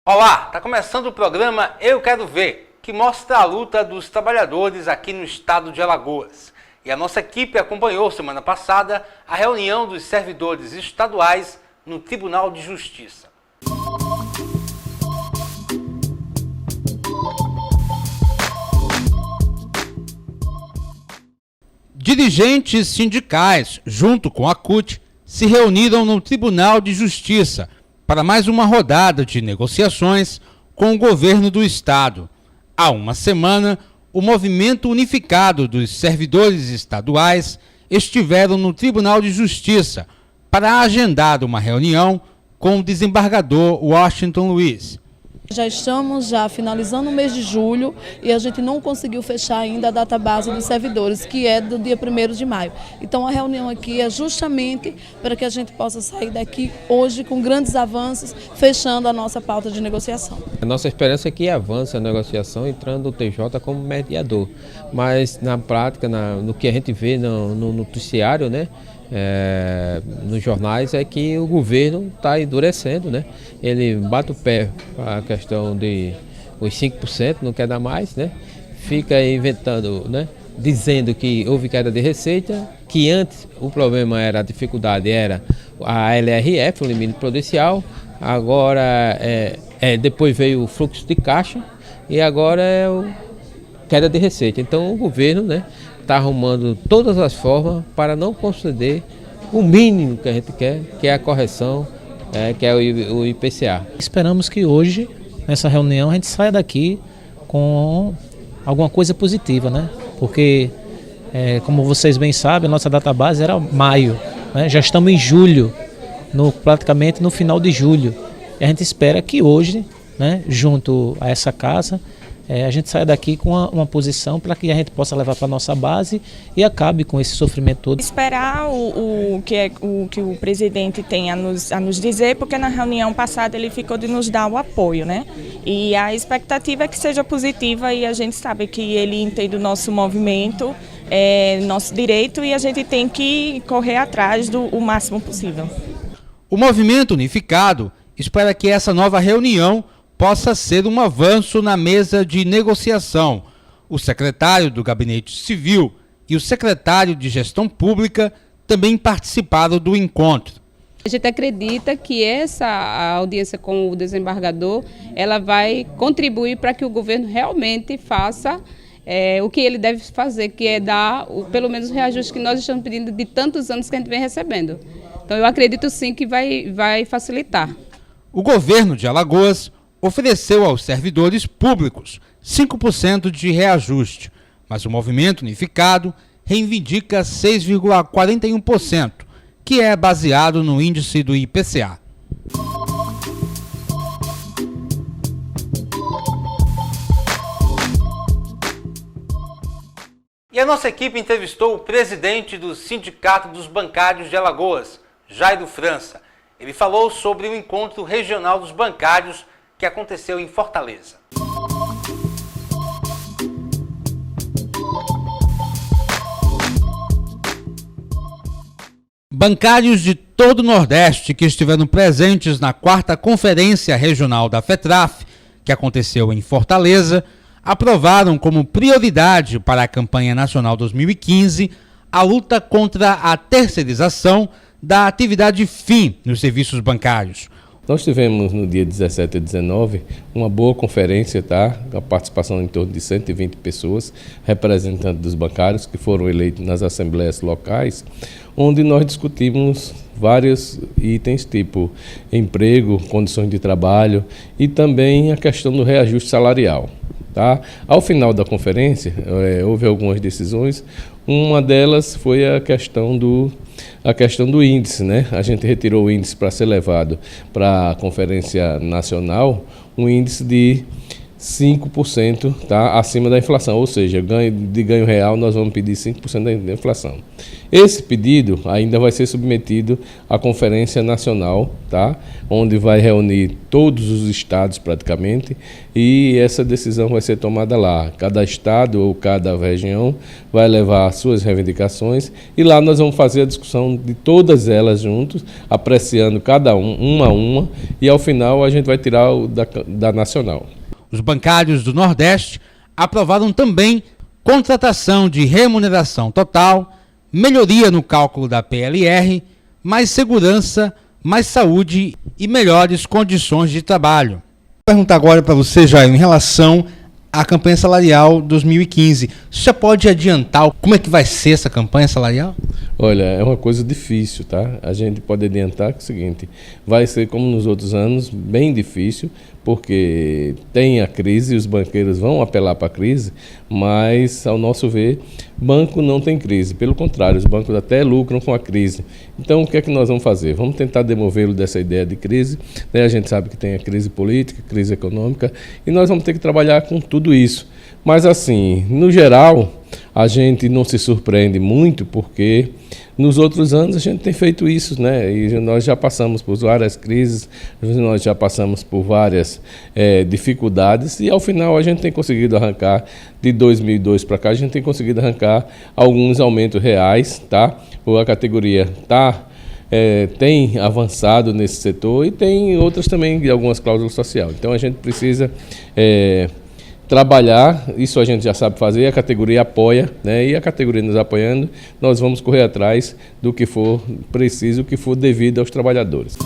Olá, está começando o programa Eu Quero Ver, que mostra a luta dos trabalhadores aqui no estado de Alagoas. E a nossa equipe acompanhou semana passada a reunião dos servidores estaduais no Tribunal de Justiça. Dirigentes sindicais, junto com a CUT, se reuniram no Tribunal de Justiça para mais uma rodada de negociações com o governo do estado. Há uma semana, o Movimento Unificado dos Servidores Estaduais estiveram no Tribunal de Justiça para agendar uma reunião com o desembargador Washington Luiz. Já estamos finalizando o mês de julho e a gente não conseguiu fechar ainda a data base dos servidores, que é do dia 1º de maio. Então a reunião aqui é justamente para que a gente possa sair daqui hoje com grandes avanços, fechando a nossa pauta de negociação. A nossa esperança é que avance a negociação entrando o TJ como mediador, mas na prática, no que a gente vê no noticiário, né? Nos jornais, é que o governo está endurecendo, né? Ele bate o pé para a questão de os 5%, não quer dar mais, né? Fica inventando, né? Dizendo que houve queda de receita, que antes o problema era, a dificuldade era a LRF, o limite prudencial, agora depois veio o fluxo de caixa e agora é queda de receita. Então o governo, né, está arrumando todas as formas para não conceder o mínimo que a gente quer, que é a correção, que é o IPCA. Esperamos que hoje, nessa reunião, a gente saia daqui com alguma coisa positiva, né? Porque, como vocês bem sabem, a nossa database era maio, né? Já estamos em julho, praticamente no final de julho. E a gente espera que hoje, né, junto a essa casa, a gente saia daqui com uma posição para que a gente possa levar para a nossa base e acabe com esse sofrimento todo. Esperar o que o presidente tem a nos dizer, porque na reunião passada ele ficou de nos dar o apoio, né? E a expectativa é que seja positiva e a gente sabe que ele entende o nosso movimento, nosso direito, e a gente tem que correr atrás o máximo possível. O Movimento Unificado espera que essa nova reunião possa ser um avanço na mesa de negociação. O secretário do Gabinete Civil e o secretário de Gestão Pública também participaram do encontro. A gente acredita que essa audiência com o desembargador, ela vai contribuir para que o governo realmente faça o que ele deve fazer, que é dar pelo menos o reajuste que nós estamos pedindo de tantos anos que a gente vem recebendo. Então eu acredito sim que vai facilitar. O governo de Alagoas ofereceu aos servidores públicos 5% de reajuste, mas o Movimento Unificado reivindica 6,41%, que é baseado no índice do IPCA. E a nossa equipe entrevistou o presidente do Sindicato dos Bancários de Alagoas, Jairo França. Ele falou sobre o encontro regional dos bancários que aconteceu em Fortaleza. Bancários de todo o Nordeste que estiveram presentes na 4ª Conferência Regional da FETRAF, que aconteceu em Fortaleza, aprovaram como prioridade para a campanha nacional 2015 a luta contra a terceirização da atividade fim nos serviços bancários. Nós tivemos no dia 17 e 19 uma boa conferência, tá? A participação em torno de 120 pessoas, representantes dos bancários que foram eleitos nas assembleias locais, onde nós discutimos vários itens, tipo emprego, condições de trabalho e também a questão do reajuste salarial. Tá? Ao final da conferência, houve algumas decisões. Uma delas foi a questão do índice, né? A gente retirou o índice para ser levado para a Conferência Nacional, um índice de 5%, tá, acima da inflação, ou seja, ganho real nós vamos pedir 5% da inflação. Esse pedido ainda vai ser submetido à Conferência Nacional, tá, onde vai reunir todos os estados praticamente, e essa decisão vai ser tomada lá. Cada estado ou cada região vai levar suas reivindicações e lá nós vamos fazer a discussão de todas elas juntos, apreciando cada uma a uma, e ao final a gente vai tirar o da nacional. Os bancários do Nordeste aprovaram também contratação de remuneração total, melhoria no cálculo da PLR, mais segurança, mais saúde e melhores condições de trabalho. Vou perguntar agora para você, Jair, em relação à campanha salarial 2015. Você já pode adiantar como é que vai ser essa campanha salarial? Olha, é uma coisa difícil, tá? A gente pode adiantar que é o seguinte, vai ser como nos outros anos, bem difícil, porque tem a crise, os banqueiros vão apelar para a crise, mas, ao nosso ver, banco não tem crise. Pelo contrário, os bancos até lucram com a crise. Então, o que é que nós vamos fazer? Vamos tentar demovê-lo dessa ideia de crise, né? A gente sabe que tem a crise política, crise econômica, e nós vamos ter que trabalhar com tudo isso. Mas, assim, no geral, a gente não se surpreende muito, porque nos outros anos a gente tem feito isso, né? E nós já passamos por várias crises, nós já passamos por várias dificuldades, e ao final a gente tem conseguido arrancar, de 2002 para cá, a gente tem conseguido arrancar alguns aumentos reais, tá? A categoria tem avançado nesse setor, e tem outras também de algumas cláusulas sociais. Então a gente precisa trabalhar, isso a gente já sabe fazer, a categoria apoia, né? E a categoria nos apoiando, nós vamos correr atrás do que for preciso, o que for devido aos trabalhadores.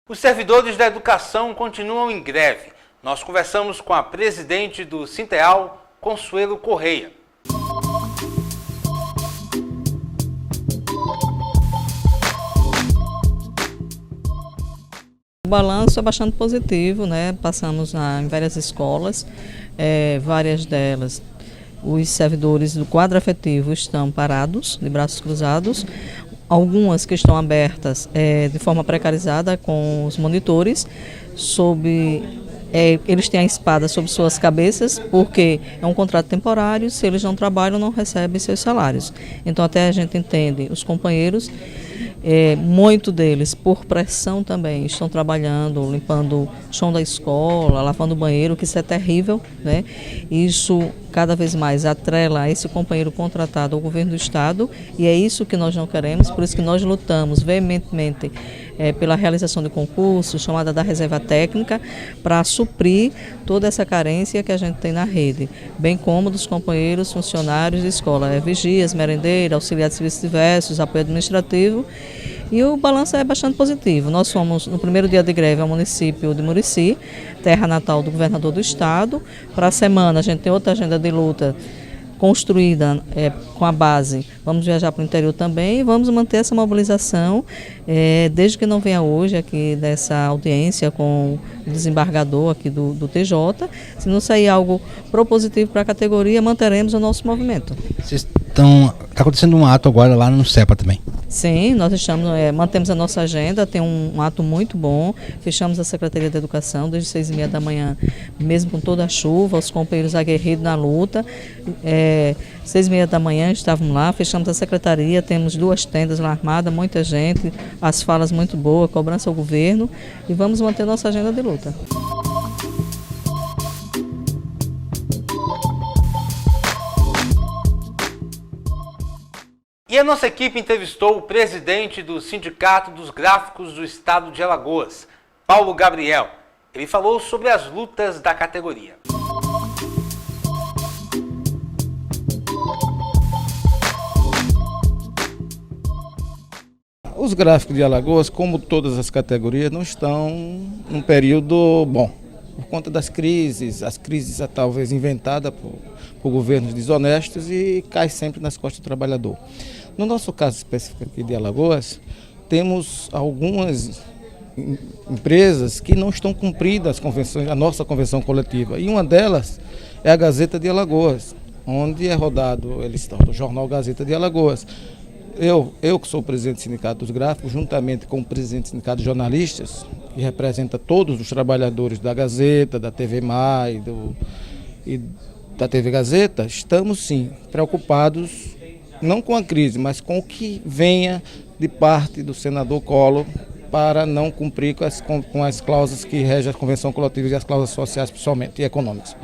Os servidores da educação continuam em greve. Nós conversamos com a presidente do Sinteal, Consuelo Correia. O balanço é bastante positivo, né? Passamos em várias escolas, várias delas, os servidores do quadro efetivo estão parados, de braços cruzados, algumas que estão abertas de forma precarizada com os monitores, eles têm a espada sobre suas cabeças, porque é um contrato temporário, se eles não trabalham, não recebem seus salários. Então até a gente entende, os companheiros, muito deles, por pressão também, estão trabalhando, limpando o chão da escola, lavando o banheiro, que isso é terrível, né? Isso cada vez mais atrela esse companheiro contratado ao governo do Estado, e é isso que nós não queremos, por isso que nós lutamos veementemente pela realização de concursos, chamada da reserva técnica, para suprir toda essa carência que a gente tem na rede, bem como dos companheiros funcionários de escola, vigias, merendeiros, auxiliar de serviços diversos, apoio administrativo, e o balanço é bastante positivo. Nós fomos, no primeiro dia de greve, ao município de Murici, terra natal do governador do Estado. Para a semana, a gente tem outra agenda de luta construída com a base. Vamos viajar para o interior também e vamos manter essa mobilização, desde que não venha hoje aqui dessa audiência com o desembargador aqui do TJ. Se não sair algo propositivo para a categoria, manteremos o nosso movimento. Está acontecendo um ato agora lá no CEPA também. Sim, nós mantemos a nossa agenda, tem um ato muito bom, fechamos a Secretaria de Educação desde 6h30 da manhã, mesmo com toda a chuva, os companheiros aguerridos na luta, 6h30 da manhã estávamos lá, fechamos a Secretaria, temos 2 tendas lá armadas, muita gente, as falas muito boas, cobrança ao governo, e vamos manter nossa agenda de luta. E a nossa equipe entrevistou o presidente do Sindicato dos Gráficos do Estado de Alagoas, Paulo Gabriel. Ele falou sobre as lutas da categoria. Os gráficos de Alagoas, como todas as categorias, não estão num período bom, por conta das crises, as crises talvez inventadas por governos desonestos, e cai sempre nas costas do trabalhador. No nosso caso específico aqui de Alagoas, temos algumas empresas que não estão cumprindo as convenções, a nossa convenção coletiva, e uma delas é a Gazeta de Alagoas, onde é rodado, eles estão no jornal Gazeta de Alagoas. eu que sou o presidente do Sindicato dos Gráficos, juntamente com o presidente do Sindicato de Jornalistas, que representa todos os trabalhadores da Gazeta, da TV Mai e da TV Gazeta, estamos sim preocupados, não com a crise, mas com o que venha de parte do senador Collor para não cumprir com as cláusulas que regem a Convenção Coletiva e as cláusulas sociais, principalmente, e econômicas.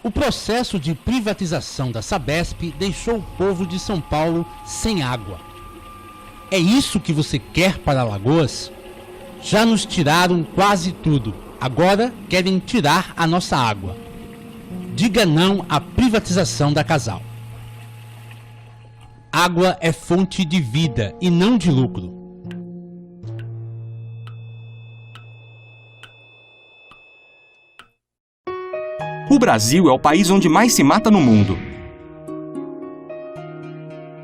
O processo de privatização da Sabesp deixou o povo de São Paulo sem água. É isso que você quer para Alagoas? Já nos tiraram quase tudo. Agora querem tirar a nossa água. Diga não à privatização da Casal. Água é fonte de vida e não de lucro. O Brasil é o país onde mais se mata no mundo.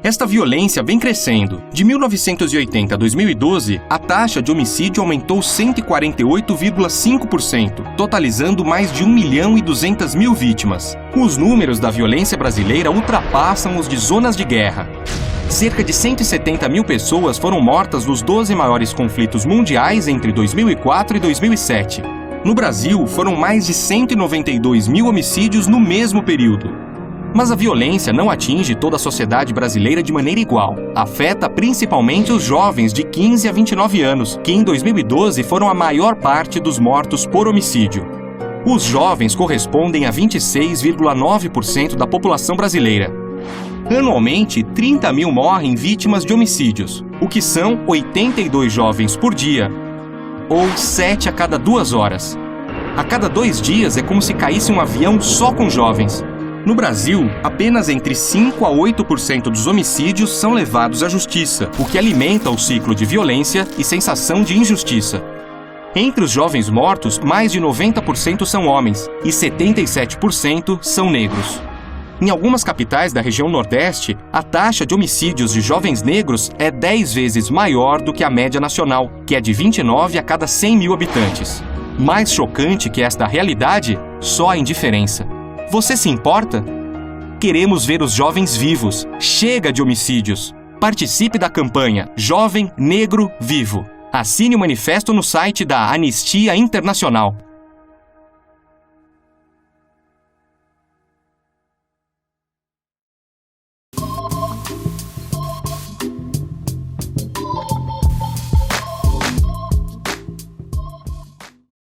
Esta violência vem crescendo. De 1980 a 2012, a taxa de homicídio aumentou 148,5%, totalizando mais de 1.200.000 vítimas. Os números da violência brasileira ultrapassam os de zonas de guerra. Cerca de 170.000 pessoas foram mortas nos 12 maiores conflitos mundiais entre 2004 e 2007. No Brasil, foram mais de 192.000 homicídios no mesmo período. Mas a violência não atinge toda a sociedade brasileira de maneira igual. Afeta principalmente os jovens de 15 a 29 anos, que em 2012 foram a maior parte dos mortos por homicídio. Os jovens correspondem a 26,9% da população brasileira. Anualmente, 30.000 morrem vítimas de homicídios, o que são 82 jovens por dia, ou 7 a cada 2 horas. A cada 2 dias é como se caísse um avião só com jovens. No Brasil, apenas entre 5 a 8% dos homicídios são levados à justiça, o que alimenta o ciclo de violência e sensação de injustiça. Entre os jovens mortos, mais de 90% são homens e 77% são negros. Em algumas capitais da região Nordeste, a taxa de homicídios de jovens negros é 10 vezes maior do que a média nacional, que é de 29 a cada 100.000 habitantes. Mais chocante que esta realidade, só a indiferença. Você se importa? Queremos ver os jovens vivos. Chega de homicídios. Participe da campanha Jovem Negro Vivo. Assine o manifesto no site da Anistia Internacional.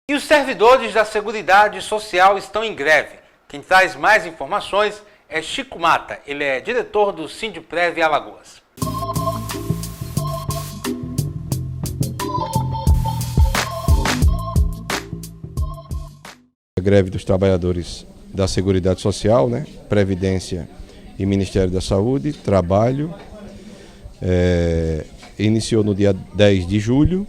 E os servidores da Seguridade Social estão em greve. Quem traz mais informações é Chico Mata, ele é diretor do Sindprev Alagoas. A greve dos trabalhadores da Seguridade Social, Previdência e Ministério da Saúde, Trabalho, iniciou no dia 10 de julho,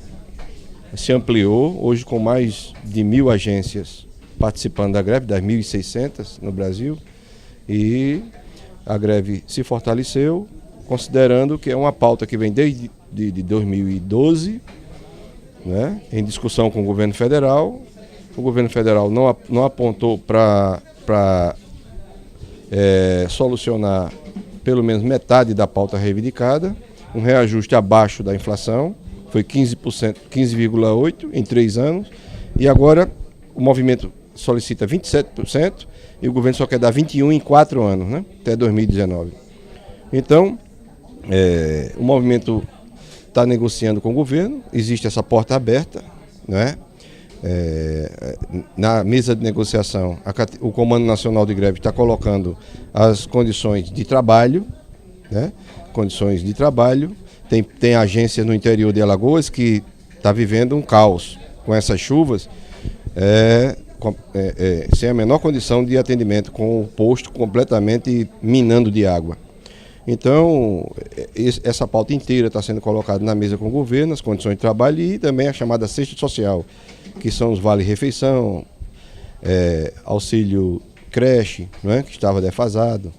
se ampliou, hoje com mais de 1.000 agências participando da greve, das 1.600 no Brasil, e a greve se fortaleceu, considerando que é uma pauta que vem desde de 2012, né, em discussão com o governo federal. O governo federal não apontou para solucionar pelo menos metade da pauta reivindicada, um reajuste abaixo da inflação, foi 15%, 15,8% em 3 anos, e agora o movimento solicita 27% e o governo só quer dar 21% em 4 anos, né, até 2019. Então, o movimento está negociando com o governo, existe essa porta aberta, né? Na mesa de negociação, o Comando Nacional de Greve está colocando as condições de trabalho, né? Condições de trabalho. Tem agência no interior de Alagoas que está vivendo um caos com essas chuvas, sem a menor condição de atendimento, com o posto completamente minando de água. Então, essa pauta inteira está sendo colocada na mesa com o governo, as condições de trabalho e também a chamada cesta social, que são os vale-refeição, auxílio creche, né, que estava defasado.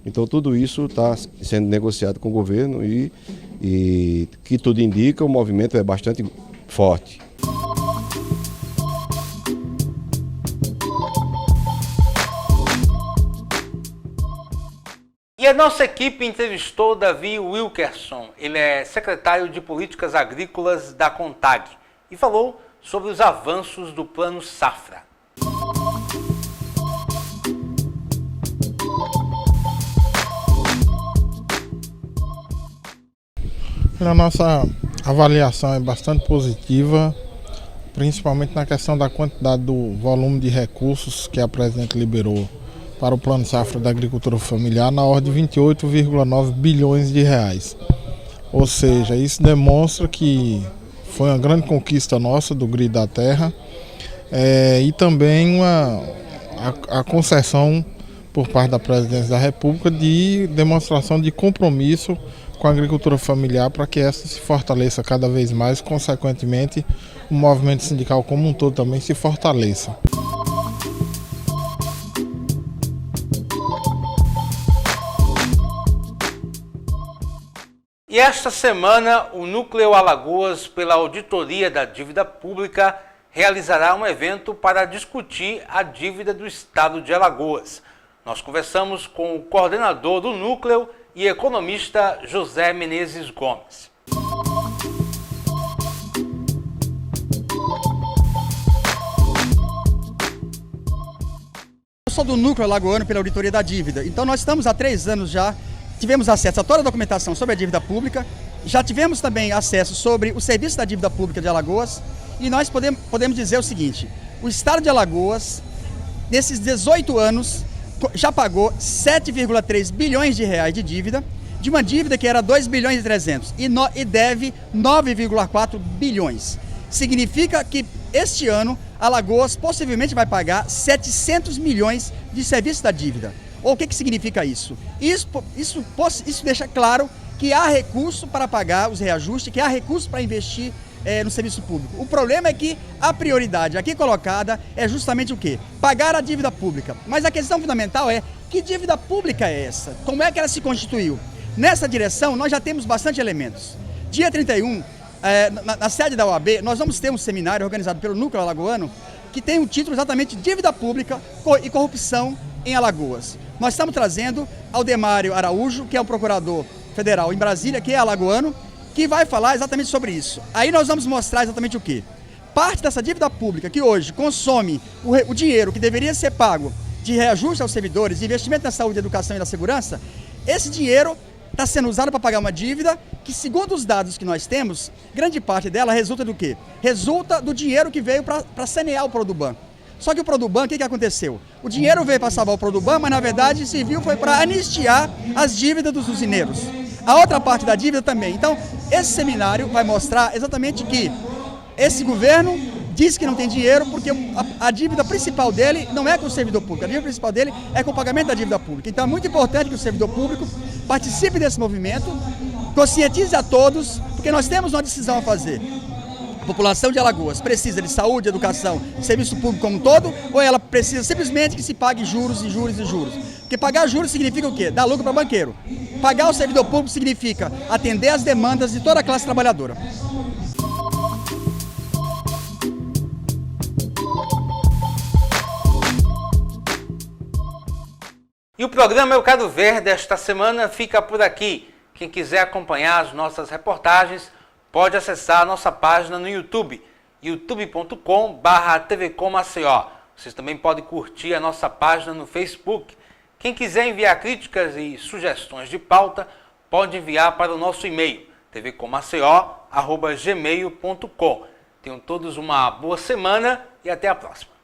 Então, tudo isso está sendo negociado com o governo e que tudo indica, o movimento é bastante forte. E a nossa equipe entrevistou Davi Wilkerson, ele é secretário de Políticas Agrícolas da CONTAG, e falou sobre os avanços do Plano Safra. A nossa avaliação é bastante positiva, principalmente na questão da quantidade do volume de recursos que a Presidente liberou para o Plano Safra da Agricultura Familiar na ordem de 28,9 bilhões de reais. Ou seja, isso demonstra que foi uma grande conquista nossa do Grito da Terra e também a concessão por parte da Presidência da República de demonstração de compromisso com a agricultura familiar para que essa se fortaleça cada vez mais, consequentemente o movimento sindical como um todo também se fortaleça. E esta semana, o Núcleo Alagoas, pela Auditoria da Dívida Pública, realizará um evento para discutir a dívida do Estado de Alagoas. Nós conversamos com o coordenador do Núcleo e economista José Menezes Gomes. Eu sou do Núcleo Alagoano pela Auditoria da Dívida, então nós estamos há 3 anos já. Tivemos acesso a toda a documentação sobre a dívida pública, já tivemos também acesso sobre o serviço da dívida pública de Alagoas e nós podemos dizer o seguinte, o Estado de Alagoas, nesses 18 anos, já pagou 7,3 bilhões de reais de dívida, de uma dívida que era 2 bilhões e 300 e deve 9,4 bilhões. Significa que este ano Alagoas possivelmente vai pagar 700 milhões de serviço da dívida. O que significa isso? Isso deixa claro que há recurso para pagar os reajustes, que há recurso para investir no serviço público. O problema é que a prioridade aqui colocada é justamente o quê? Pagar a dívida pública. Mas a questão fundamental é, que dívida pública é essa? Como é que ela se constituiu? Nessa direção, nós já temos bastante elementos. Dia 31, na sede da OAB, nós vamos ter um seminário organizado pelo Núcleo Alagoano, que tem o título exatamente Dívida Pública e Corrupção em Alagoas. Nós estamos trazendo Aldemário Araújo, que é um procurador federal em Brasília, que é alagoano, que vai falar exatamente sobre isso. Aí nós vamos mostrar exatamente o quê? Parte dessa dívida pública que hoje consome o dinheiro que deveria ser pago de reajuste aos servidores, de investimento na saúde, educação e na segurança, esse dinheiro está sendo usado para pagar uma dívida que, segundo os dados que nós temos, grande parte dela resulta do quê? Resulta do dinheiro que veio para sanear o Produban. Só que o Produban, o que aconteceu? O dinheiro veio para salvar o Produban, mas na verdade serviu foi para anistiar as dívidas dos usineiros. A outra parte da dívida também. Então, esse seminário vai mostrar exatamente que esse governo diz que não tem dinheiro porque a dívida principal dele não é com o servidor público, a dívida principal dele é com o pagamento da dívida pública. Então é muito importante que o servidor público participe desse movimento, conscientize a todos, porque nós temos uma decisão a fazer. população de Alagoas precisa de saúde, educação, serviço público como um todo, ou ela precisa simplesmente que se pague juros e juros e juros? Porque pagar juros significa o quê? Dar lucro para banqueiro. Pagar o servidor público significa atender às demandas de toda a classe trabalhadora. E o programa Eu Quero Ver desta semana fica por aqui. Quem quiser acompanhar as nossas reportagens pode acessar a nossa página no YouTube, youtube.com/tvcommaceió. Vocês também podem curtir a nossa página no Facebook. Quem quiser enviar críticas e sugestões de pauta, pode enviar para o nosso e-mail, tvcommaceió@gmail.com. Tenham todos uma boa semana e até a próxima.